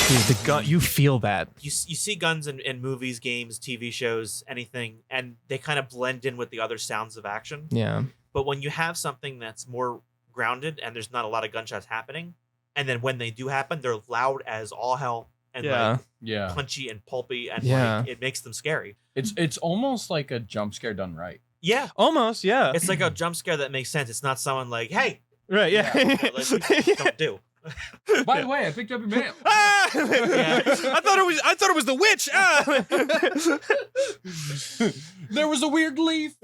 Dude, the gun, you feel that. You see guns in movies, games, TV shows, anything, and they kind of blend in with the other sounds of action. Yeah. But when you have something that's more grounded and there's not a lot of gunshots happening, and then when they do happen, they're loud as all hell and like punchy and pulpy, and like, it makes them scary. It's almost like a jump scare done right. Yeah. Almost, yeah. It's like a jump scare that makes sense. It's not someone like, hey. Right, yeah. Like, don't do. By the way, I picked up your mail. Ah! I thought it was the witch. Ah! There was a weird leaf.